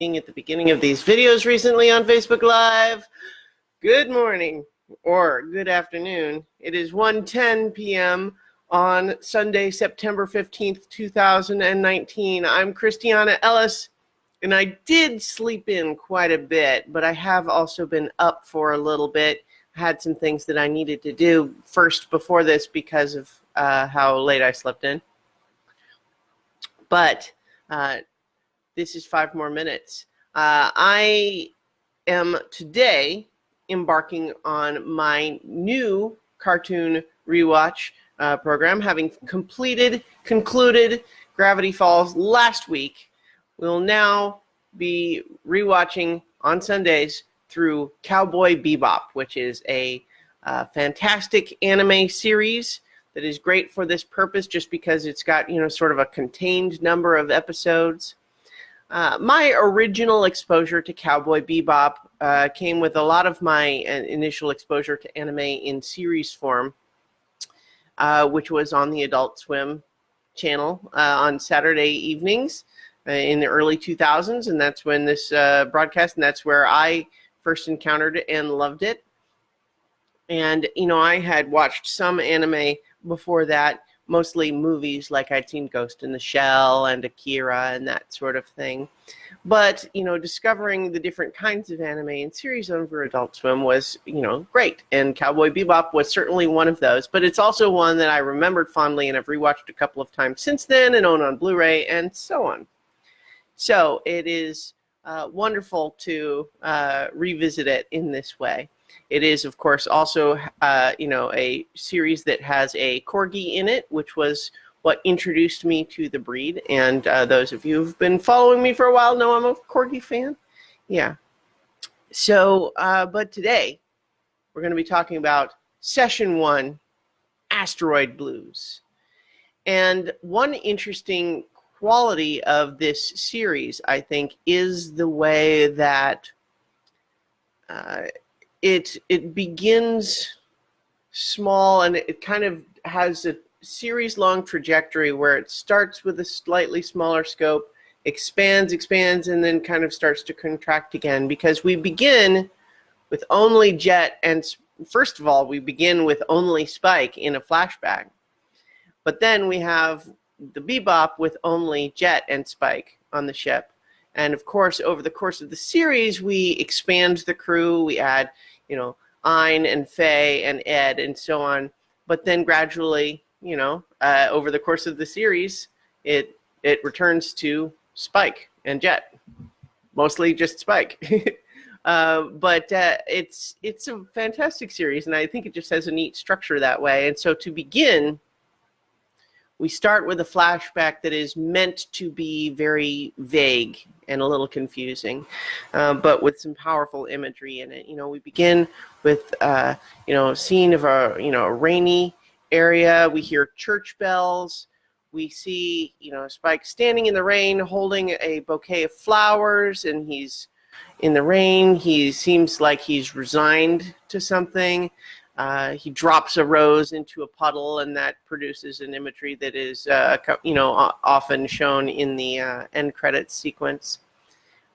At the beginning of these videos recently on Facebook Live. Good morning or good afternoon. It is 1:10 p.m. on Sunday, September 15th, 2019. I'm Christiana Ellis, and I did sleep in quite a bit, but I have also been up for a little bit. I had some things that I needed to do first before this because of how late I slept in. But this is 5 more minutes. I am today embarking on my new cartoon rewatch program, having concluded Gravity Falls last week. We'll now be rewatching on Sundays through Cowboy Bebop, which is a fantastic anime series that is great for this purpose just because it's got, sort of a contained number of episodes. My original exposure to Cowboy Bebop came with a lot of my initial exposure to anime in series form, which was on the Adult Swim channel on Saturday evenings in the early 2000s, and that's when this broadcast, and that's where I first encountered it and loved it. And, I had watched some anime before that, mostly movies, like I'd seen Ghost in the Shell and Akira and that sort of thing. But, discovering the different kinds of anime and series over Adult Swim was, great. And Cowboy Bebop was certainly one of those. But it's also one that I remembered fondly and I've rewatched a couple of times since then and own on Blu-ray and so on. So it is wonderful to revisit it in this way. It is, of course, also, a series that has a corgi in it, which was what introduced me to the breed. And those of you who've been following me for a while know I'm a corgi fan. Yeah. So, but today, we're going to be talking about Session 1, Asteroid Blues. And one interesting quality of this series, I think, is the way that it begins small, and it kind of has a series-long trajectory where it starts with a slightly smaller scope, expands, and then kind of starts to contract again, because we begin with only Jett, and first of all, we begin with only Spike in a flashback. But then we have the Bebop with only Jett and Spike on the ship. And of course, over the course of the series, we expand the crew, we add Ein and Faye and Ed and so on. But then gradually, over the course of the series, it returns to Spike and Jett. Mostly just Spike. But it's a fantastic series, and I think it just has a neat structure that way. And so to begin, we start with a flashback that is meant to be very vague and a little confusing, but with some powerful imagery in it. We begin with, a scene of a rainy area. We hear church bells. We see, Spike standing in the rain holding a bouquet of flowers, and he's in the rain. He seems like he's resigned to something. He drops a rose into a puddle, and that produces an imagery that is, often shown in the end credits sequence.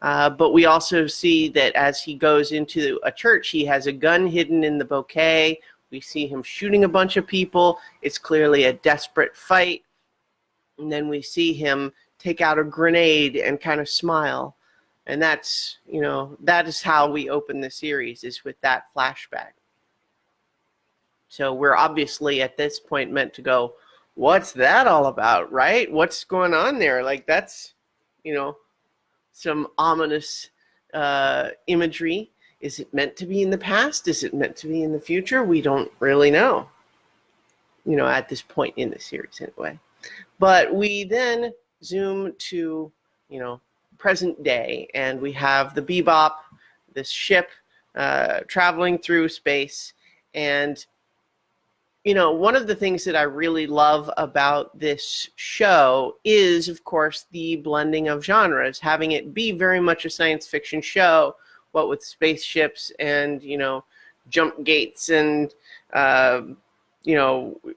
But we also see that as he goes into a church, he has a gun hidden in the bouquet. We see him shooting a bunch of people. It's clearly a desperate fight. And then we see him take out a grenade and kind of smile. And that's, that is how we open the series, is with that flashback. So we're obviously at this point meant to go, what's that all about, right? What's going on there? Like, that's, some ominous imagery. Is it meant to be in the past? Is it meant to be in the future? We don't really know, at this point in the series anyway. But we then zoom to, present day, and we have the Bebop, this ship traveling through space. And one of the things that I really love about this show is, of course, the blending of genres, having it be very much a science fiction show, what with spaceships and, jump gates and,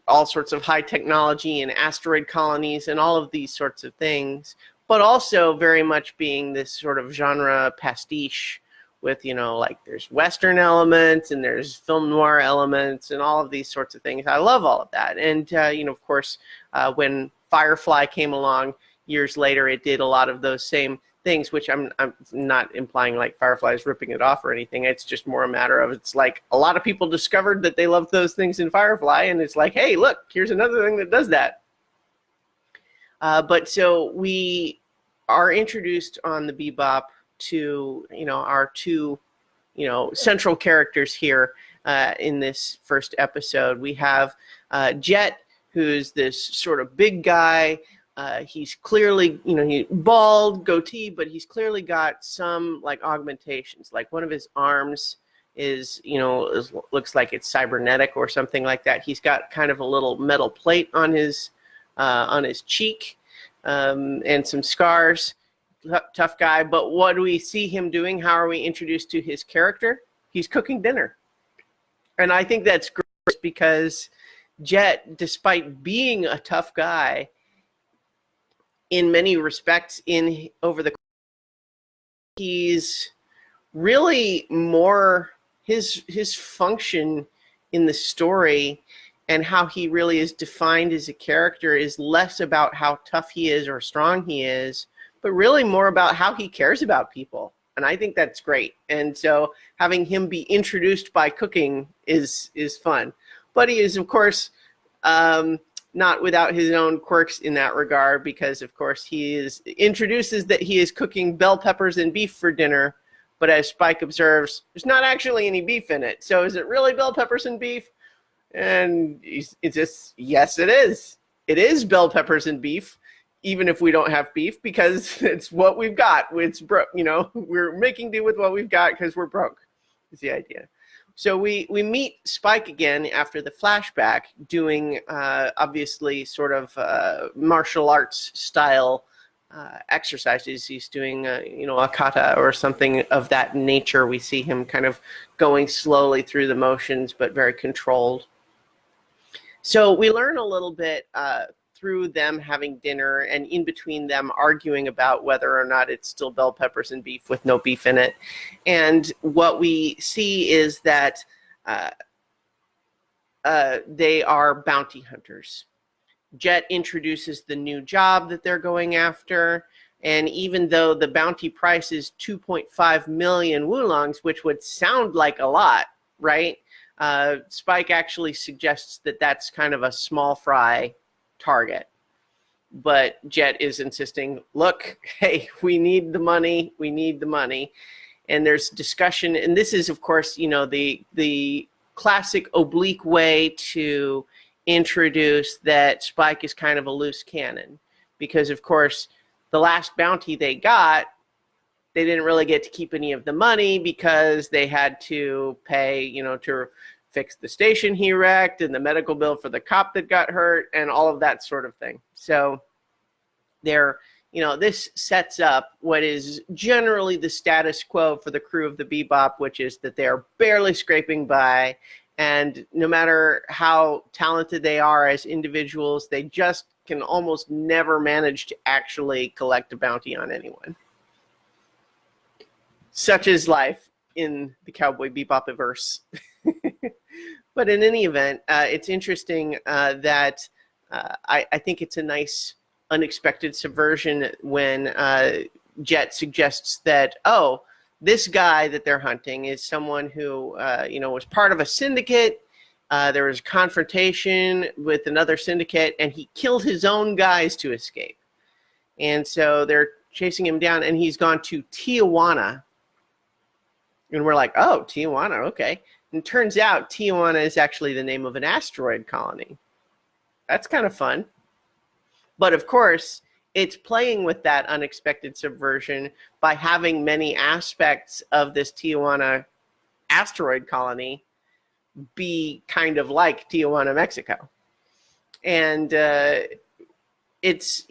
all sorts of high technology and asteroid colonies and all of these sorts of things. but also very much being this sort of genre pastiche with, like there's Western elements and there's film noir elements and all of these sorts of things. I love all of that. And, of course, when Firefly came along years later, it did a lot of those same things, which I'm not implying like Firefly is ripping it off or anything. It's just more a matter of, it's like a lot of people discovered that they loved those things in Firefly, and it's like, hey, look, here's another thing that does that. But so we are introduced on the Bebop to, our two, central characters here in this first episode. We have Jett, who's this sort of big guy. He's clearly, he's bald, goatee, but he's clearly got some like augmentations. Like one of his arms is, looks like it's cybernetic or something like that. He's got kind of a little metal plate on his cheek and some scars. Tough guy. But what do we see him doing? How are we introduced to his character? He's cooking dinner. And I think that's great because Jett, despite being a tough guy, in many respects, he's really more his function in the story and how he really is defined as a character is less about how tough he is or strong he is, but really more about how he cares about people. And I think that's great. And so having him be introduced by cooking is fun. But he is, of course, not without his own quirks in that regard, because, of course, introduces that he is cooking bell peppers and beef for dinner. But as Spike observes, there's not actually any beef in it. So is it really bell peppers and beef? And it's just, yes, it is. It is bell peppers and beef, even if we don't have beef, because it's what we've got. It's broke, we're making do with what we've got because we're broke, is the idea. So we meet Spike again after the flashback doing, obviously, sort of martial arts style exercises. He's doing, a kata or something of that nature. We see him kind of going slowly through the motions, but very controlled. So we learn a little bit through them having dinner and in between them arguing about whether or not it's still bell peppers and beef with no beef in it. And what we see is that they are bounty hunters. Jett introduces the new job that they're going after. And even though the bounty price is 2.5 million wulongs, which would sound like a lot, right? Spike actually suggests that that's kind of a small fry target. But Jett is insisting, look, hey, we need the money. We need the money. And there's discussion. And this is, of course, the classic oblique way to introduce that Spike is kind of a loose cannon. Because, of course, the last bounty they got, they didn't really get to keep any of the money because they had to pay, to fix the station he wrecked and the medical bill for the cop that got hurt and all of that sort of thing. So this sets up what is generally the status quo for the crew of the Bebop, which is that they are barely scraping by. And no matter how talented they are as individuals, they just can almost never manage to actually collect a bounty on anyone. Such is life in the Cowboy Bebop-iverse. But in any event, it's interesting that I think it's a nice unexpected subversion when Jett suggests that, this guy that they're hunting is someone who, was part of a syndicate. There was a confrontation with another syndicate, and he killed his own guys to escape. And so they're chasing him down, and he's gone to Tijuana. And we're like, oh, Tijuana, okay. And it turns out Tijuana is actually the name of an asteroid colony. That's kind of fun. But of course, it's playing with that unexpected subversion by having many aspects of this Tijuana asteroid colony be kind of like Tijuana, Mexico. And it's,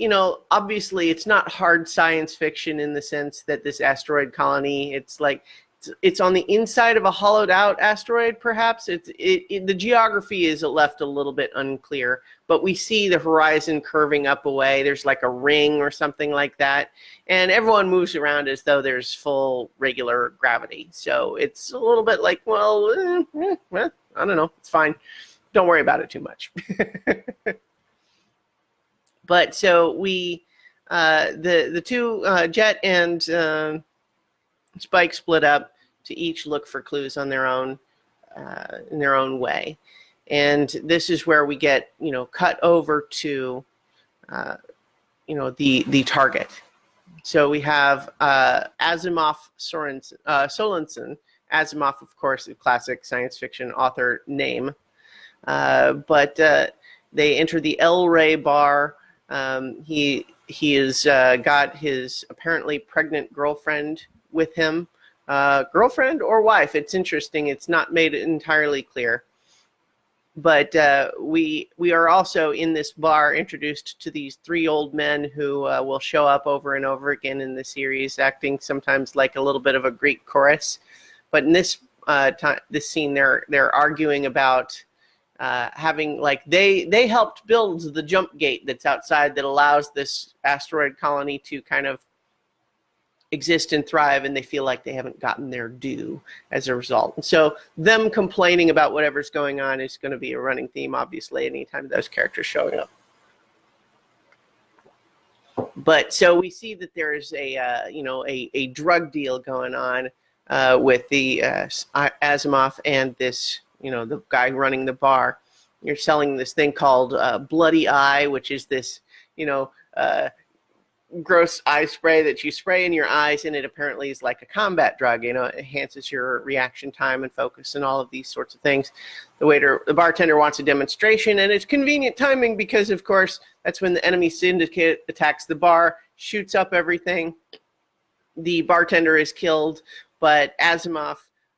obviously it's not hard science fiction in the sense that this asteroid colony, it's like it's on the inside of a hollowed out asteroid, perhaps. The geography is left a little bit unclear, but we see the horizon curving up away. There's like a ring or something like that, and everyone moves around as though there's full regular gravity. So it's a little bit like, well, I don't know, it's fine. Don't worry about it too much. But so we, the two, Jett and Spike, split up to each look for clues on their own, in their own way. And this is where we get, cut over to, the target. So we have Asimov Sorensen. Asimov, of course, a classic science fiction author name. But they enter the El Rey bar. He has got his apparently pregnant girlfriend with him. Girlfriend or wife, it's interesting. It's not made entirely clear. But we are also in this bar introduced to these three old men who will show up over and over again in the series, acting sometimes like a little bit of a Greek chorus. But in this this scene, they're arguing about having, like, they helped build the jump gate that's outside that allows this asteroid colony to kind of exist and thrive, and they feel like they haven't gotten their due as a result. And so them complaining about whatever's going on is going to be a running theme, obviously, anytime those characters showing up. But so we see that there's a drug deal going on with the Asimov and this, the guy running the bar. You're selling this thing called Bloody Eye, which is this, gross eye spray that you spray in your eyes, and it apparently is like a combat drug. It enhances your reaction time and focus and all of these sorts of things. The bartender wants a demonstration, and it's convenient timing because, of course, that's when the enemy syndicate attacks the bar, shoots up everything. The bartender is killed, but Asimov,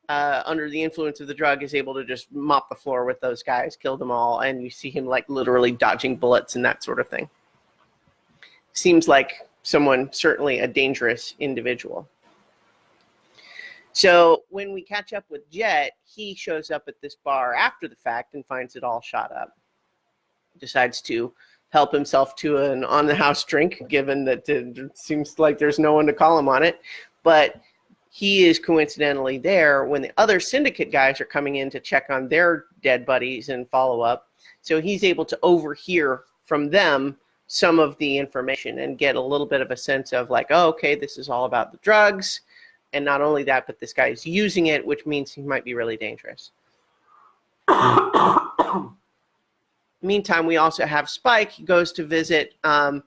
under the influence of the drug, is able to just mop the floor with those guys, kill them all, and you see him like literally dodging bullets and that sort of thing. Seems like someone, certainly a dangerous individual. So when we catch up with Jett, he shows up at this bar after the fact and finds it all shot up. Decides to help himself to an on-the-house drink, given that it seems like there's no one to call him on it. But he is coincidentally there when the other syndicate guys are coming in to check on their dead buddies and follow up. So he's able to overhear from them some of the information and get a little bit of a sense of like, oh, okay, this is all about the drugs. And not only that, but this guy is using it, which means he might be really dangerous. Meantime, we also have Spike. He goes to visit a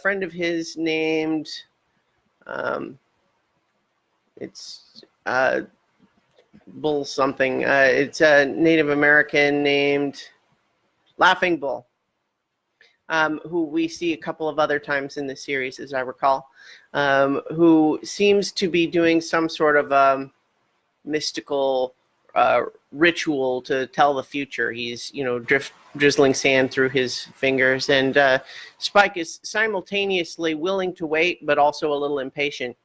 friend of his named, it's Bull something. It's a Native American named Laughing Bull. Who we see a couple of other times in the series, as I recall, who seems to be doing some sort of mystical ritual to tell the future. He's, drizzling sand through his fingers, and Spike is simultaneously willing to wait, but also a little impatient.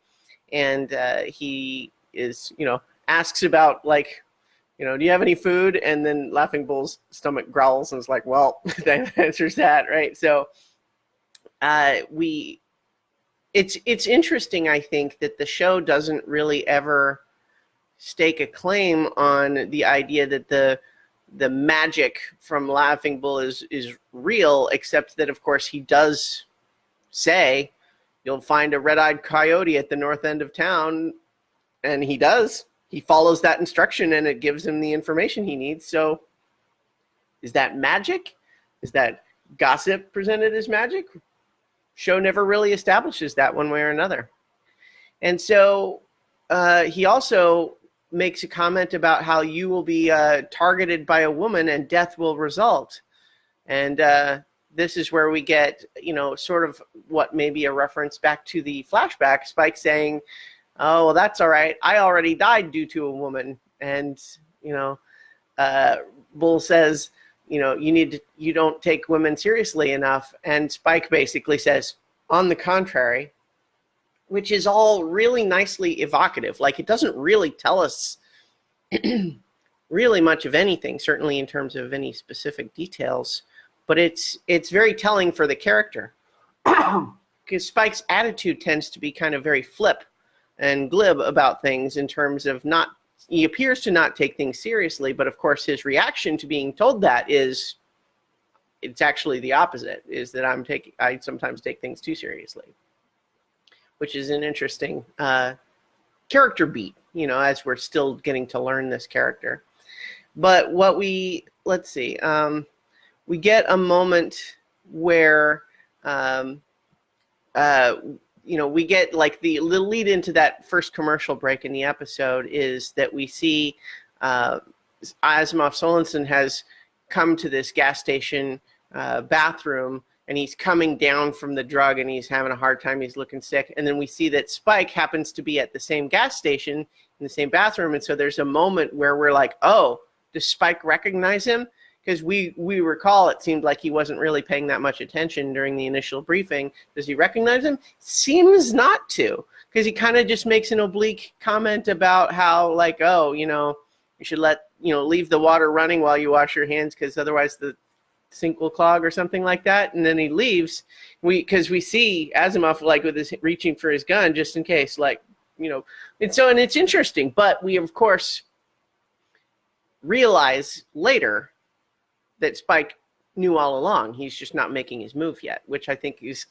And he is, asks about, like, do you have any food? And then Laughing Bull's stomach growls and is like, well, that answers that, right? So it's interesting, I think, that the show doesn't really ever stake a claim on the idea that the magic from Laughing Bull is real, except that, of course, he does say, you'll find a red-eyed coyote at the north end of town, and he does. He follows that instruction, and it gives him the information he needs. So is that magic? Is that gossip presented as magic? Show never really establishes that one way or another. And so he also makes a comment about how you will be targeted by a woman and death will result. And this is where we get, sort of what may be a reference back to the flashback, Spike saying, oh, well, that's all right. I already died due to a woman. And, Bull says, you don't take women seriously enough. And Spike basically says, on the contrary, which is all really nicely evocative. Like, it doesn't really tell us really much of anything, certainly in terms of any specific details, but it's very telling for the character. Because Spike's attitude tends to be kind of very flip and glib about things in terms of he appears to not take things seriously, but of course his reaction to being told that is, it's actually the opposite, is that I sometimes take things too seriously, which is an interesting character beat, as we're still getting to learn this character. But let's see, we get a moment where, we get like the lead into that first commercial break in the episode is that we see Asimov Sorensen has come to this gas station bathroom, and he's coming down from the drug, and he's having a hard time. He's looking sick. And then we see that Spike happens to be at the same gas station in the same bathroom. And so there's a moment where we're like, oh, does Spike recognize him? Because we recall it seemed like he wasn't really paying that much attention during the initial briefing. Does he recognize him? Seems not to, because he kind of just makes an oblique comment about how, like, oh, you should leave the water running while you wash your hands, because otherwise the sink will clog or something like that. And then he leaves, because we see Asimov like with his reaching for his gun just in case, like, and it's interesting. But we of course realize later that Spike knew all along. He's just not making his move yet, which I think is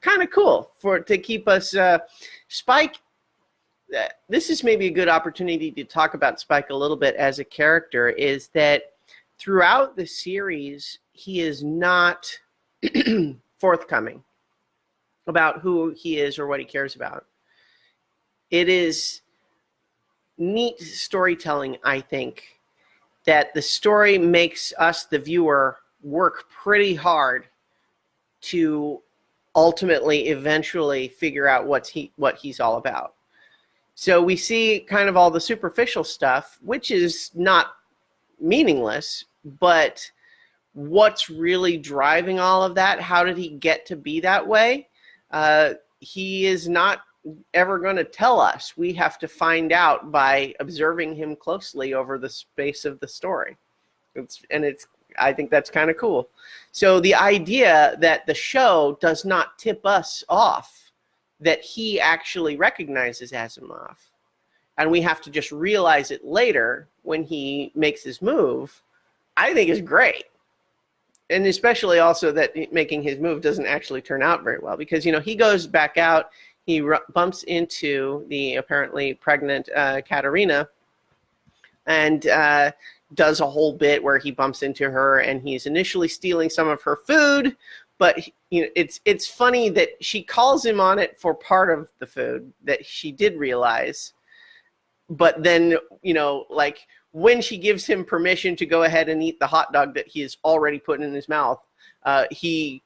kind of cool to keep us Spike. This is maybe a good opportunity to talk about Spike a little bit as a character, is that throughout the series, he is not forthcoming about who he is or what he cares about. It is neat storytelling, I think, that the story makes us, the viewer, work pretty hard to ultimately, eventually figure out what he's all about. So we see kind of all the superficial stuff, which is not meaningless, but what's really driving all of that? How did he get to be that way? He is not ever going to tell us. We have to find out by observing him closely over the space of the story. I think that's kind of cool. So the idea that the show does not tip us off that he actually recognizes Asimov, and we have to just realize it later when he makes his move, I think is great. And especially also that making his move doesn't actually turn out very well, because, he goes back out, he bumps into the apparently pregnant Katerina, and does a whole bit where he bumps into her, and he's initially stealing some of her food, but it's funny that she calls him on it for part of the food that she did realize, but then like when she gives him permission to go ahead and eat the hot dog that he has already put in his mouth, he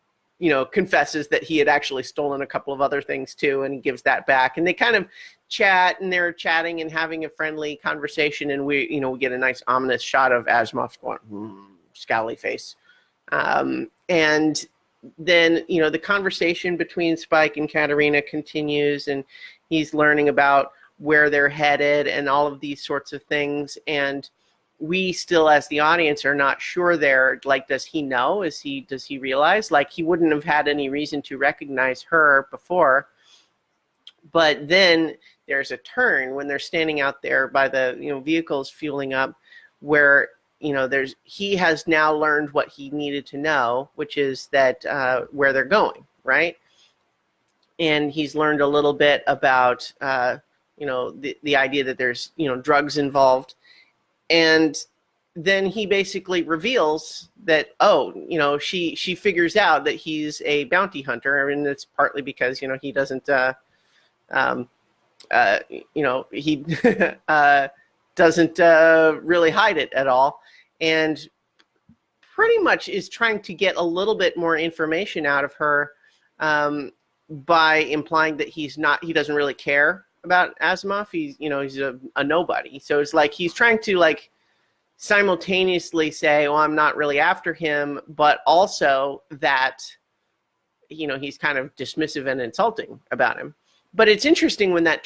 confesses that he had actually stolen a couple of other things too, and he gives that back, and they kind of chat, and they're chatting and having a friendly conversation, and we get a nice ominous shot of Asimov going, scowly face, and then the conversation between Spike and Katerina continues, and he's learning about where they're headed and all of these sorts of things, and we still, as the audience, are not sure there. Like, does he know? Does he realize? Like, he wouldn't have had any reason to recognize her before. But then there's a turn when they're standing out there by the vehicles fueling up, where he has now learned what he needed to know, which is that where they're going, right? And he's learned a little bit about the idea that there's drugs involved. And then he basically reveals that, she figures out that he's a bounty hunter, and it's partly because, he doesn't, he doesn't really hide it at all, and pretty much is trying to get a little bit more information out of her by implying that he doesn't really care about Asimov. He's a nobody. So it's like he's trying to simultaneously say, well, I'm not really after him, but also that he's kind of dismissive and insulting about him. But it's interesting when that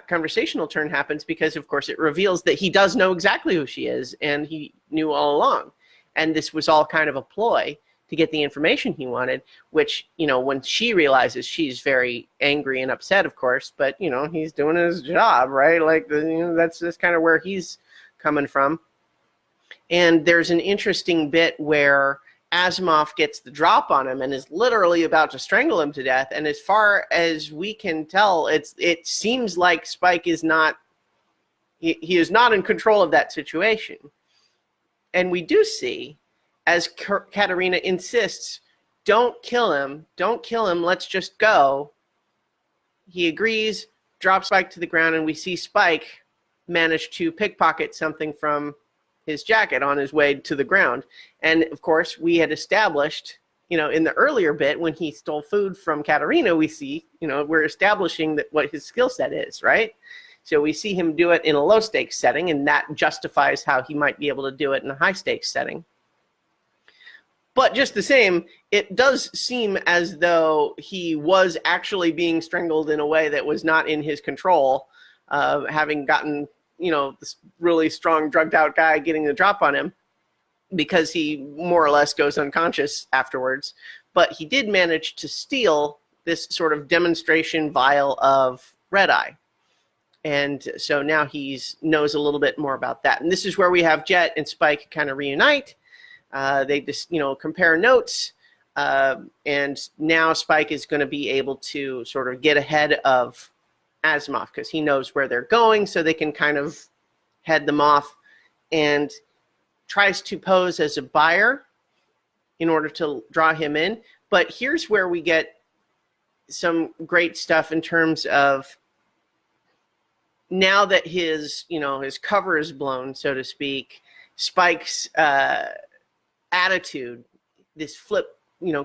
conversational turn happens, because of course it reveals that he does know exactly who she is, and he knew all along. And this was all kind of a ploy to get the information he wanted, which, when she realizes, she's very angry and upset, of course, but, he's doing his job, right? Like, that's kind of where he's coming from. And there's an interesting bit where Asimov gets the drop on him and is literally about to strangle him to death. And as far as we can tell, it seems like Spike is not, he is not in control of that situation. And we do see, as Katerina insists, don't kill him, let's just go. He agrees, drops Spike to the ground, and we see Spike manage to pickpocket something from his jacket on his way to the ground. And of course, we had established, in the earlier bit when he stole food from Katerina, we see, we're establishing that what his skill set is, right? So we see him do it in a low stakes setting, and that justifies how he might be able to do it in a high stakes setting. But just the same, it does seem as though he was actually being strangled in a way that was not in his control, having gotten, this really strong drugged out guy getting the drop on him, because he more or less goes unconscious afterwards. But he did manage to steal this sort of demonstration vial of red eye. And so now he knows a little bit more about that. And this is where we have Jett and Spike kind of reunite. They just, compare notes. And now Spike is going to be able to sort of get ahead of Asimov, because he knows where they're going, so they can kind of head them off, and tries to pose as a buyer in order to draw him in. But here's where we get some great stuff in terms of, now that his cover is blown, so to speak, Spike's attitude, this flip,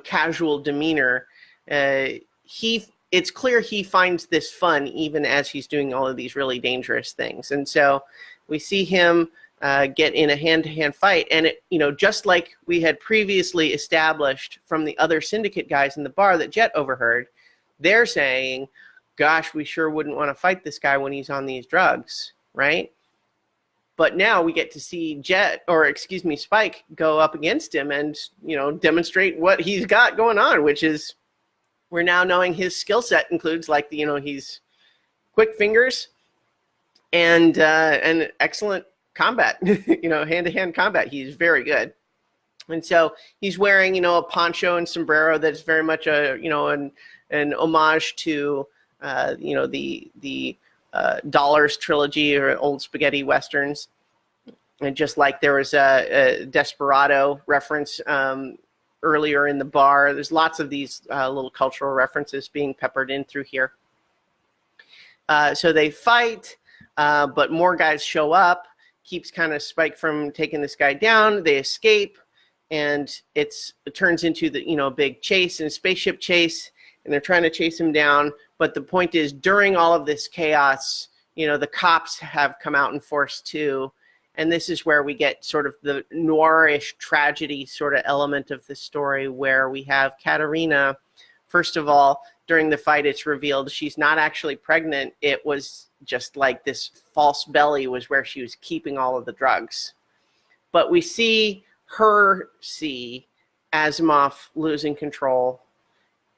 casual demeanor, it's clear he finds this fun even as he's doing all of these really dangerous things. And so we see him get in a hand-to-hand fight. And it, just like we had previously established from the other syndicate guys in the bar that Jett overheard, they're saying, gosh, we sure wouldn't want to fight this guy when he's on these drugs, right? But now we get to see Spike go up against him and, demonstrate what he's got going on, which is, we're now knowing his skill set includes, like, he's quick fingers and excellent combat, hand-to-hand combat. He's very good. And so he's wearing, a poncho and sombrero that's very much an homage to, the Dollars trilogy or old spaghetti westerns. And just like there was a Desperado reference earlier in the bar, there's lots of these little cultural references being peppered in through here. So they fight, but more guys show up, keeps kind of Spike from taking this guy down. They escape, and it turns into the big chase and spaceship chase, and they're trying to chase him down. But the point is, during all of this chaos, the cops have come out in force too. And this is where we get sort of the noirish tragedy sort of element of the story, where we have Katerina. First of all, during the fight, it's revealed she's not actually pregnant. It was just like this false belly was where she was keeping all of the drugs. But we see Asimov losing control,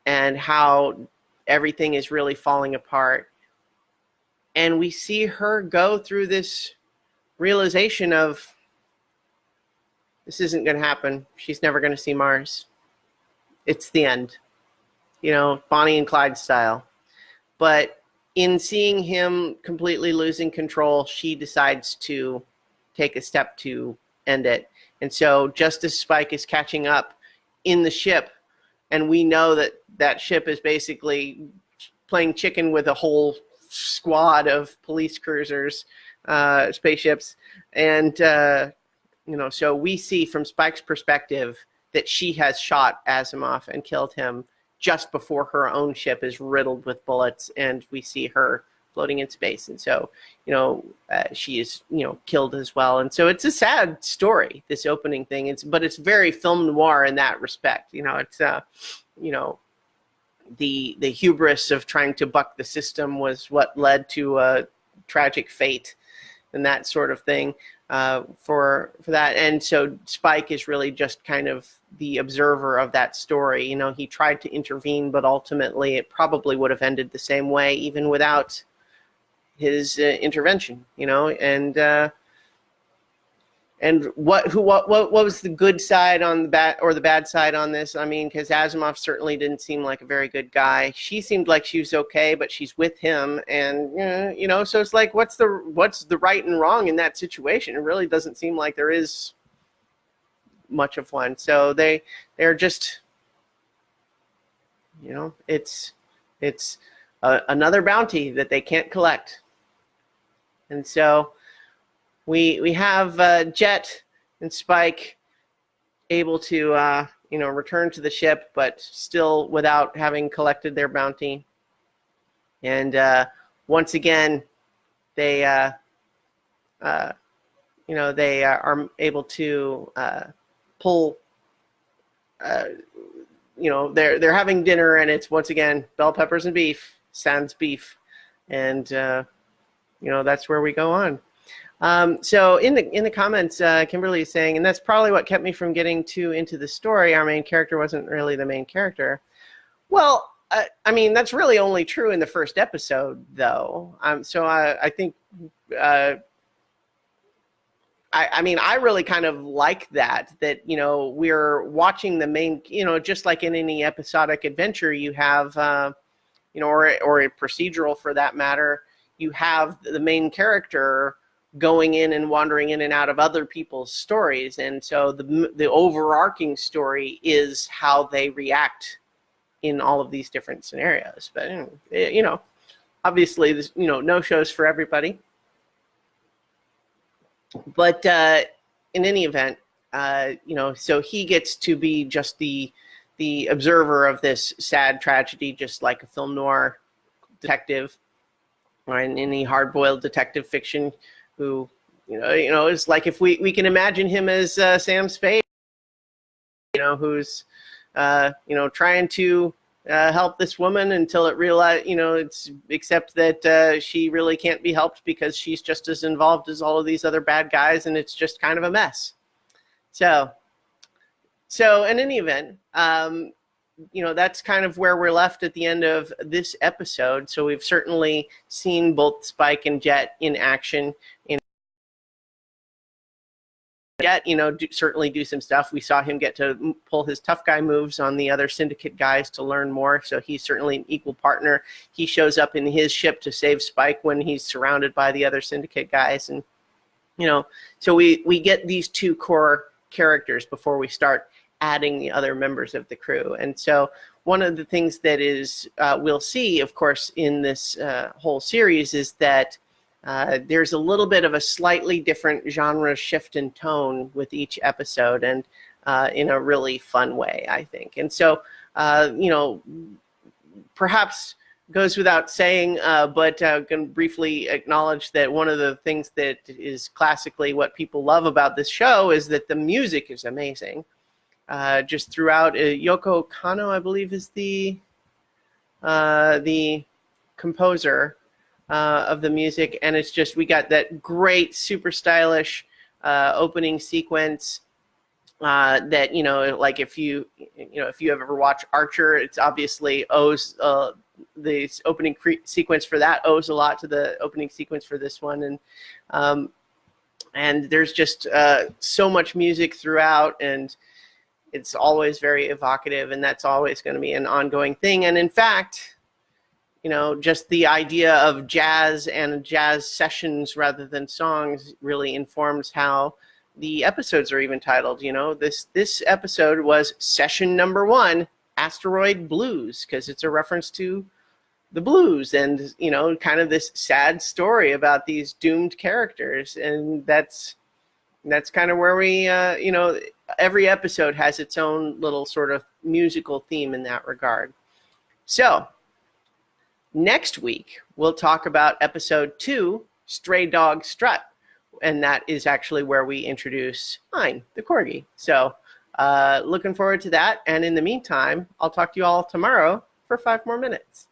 and how everything is really falling apart. And we see her go through this realization of, this isn't going to happen. She's never going to see Mars. It's the end. Bonnie and Clyde style. But in seeing him completely losing control, she decides to take a step to end it. And so just as Spike is catching up in the ship, and we know that ship is basically playing chicken with a whole squad of police cruisers, spaceships. And, so we see from Spike's perspective that she has shot Asimov and killed him just before her own ship is riddled with bullets, and we see her floating in space. And so, she is, killed as well. And so it's a sad story, this opening thing. But it's very film noir in that respect. It's, the hubris of trying to buck the system was what led to a tragic fate and that sort of thing for that. And so Spike is really just kind of the observer of that story. You know, he tried to intervene, but ultimately it probably would have ended the same way even without his intervention. You know, and what was the good side on the bad or the bad side on this? I mean, because Asimov certainly didn't seem like a very good guy. She seemed like she was okay, but she's with him, and you know, so it's like, what's the right and wrong in that situation? It really doesn't seem like there is much of one. So they're just, you know, it's another bounty that they can't collect, and so. We have Jett and Spike able to you know, return to the ship, but still without having collected their bounty. And once again, they you know, they are able to pull. You know, they're having dinner, and it's once again bell peppers and beef, sans beef, and you know, that's where we go on. So in the comments, Kimberly is saying, and that's probably what kept me from getting too into the story. Our main character wasn't really the main character. Well, I mean, that's really only true in the first episode, though. So I think, I mean, I really kind of like that, you know, we're watching the main, you know, just like in any episodic adventure, you have, you know, or a procedural for that matter, you have the main character going in and wandering in and out of other people's stories, and so the overarching story is how they react in all of these different scenarios. But you know, obviously, there's, you know, no shows for everybody. But in any event, you know, so he gets to be just the observer of this sad tragedy, just like a film noir detective, or in any hard-boiled detective fiction. Who, you know, is like, if we can imagine him as Sam Spade, you know, who's, you know, trying to help this woman until it realized, you know, except that she really can't be helped because she's just as involved as all of these other bad guys, and it's just kind of a mess. So in any event, you know, that's kind of where we're left at the end of this episode. So we've certainly seen both Spike and Jett in action. Jett, you know, certainly do some stuff. We saw him get to pull his tough guy moves on the other syndicate guys to learn more. So he's certainly an equal partner. He shows up in his ship to save Spike when he's surrounded by the other syndicate guys. And, you know, so we get these two core characters before we start adding the other members of the crew. And so one of the things that is we'll see, of course, in this whole series is that there's a little bit of a slightly different genre shift in tone with each episode, and in a really fun way, I think. And so, you know, perhaps goes without saying, but I'm going to briefly acknowledge that one of the things that is classically what people love about this show is that the music is amazing. Just throughout, Yoko Kanno, I believe, is the composer of the music, and it's just, we got that great, super stylish opening sequence that, you know, like if you have ever watched Archer, it's obviously owes the opening sequence for that owes a lot to the opening sequence for this one, and there's just so much music throughout, and it's always very evocative, and that's always going to be an ongoing thing. And in fact, you know, just the idea of jazz and jazz sessions rather than songs really informs how the episodes are even titled. You know, this episode was session number 1, Asteroid Blues, because it's a reference to the blues and, you know, kind of this sad story about these doomed characters. And that's kind of where we, you know, every episode has its own little sort of musical theme in that regard. So next week, we'll talk about episode 2, Stray Dog Strut. And that is actually where we introduce Hein, the corgi. So looking forward to that. And in the meantime, I'll talk to you all tomorrow for 5 more minutes.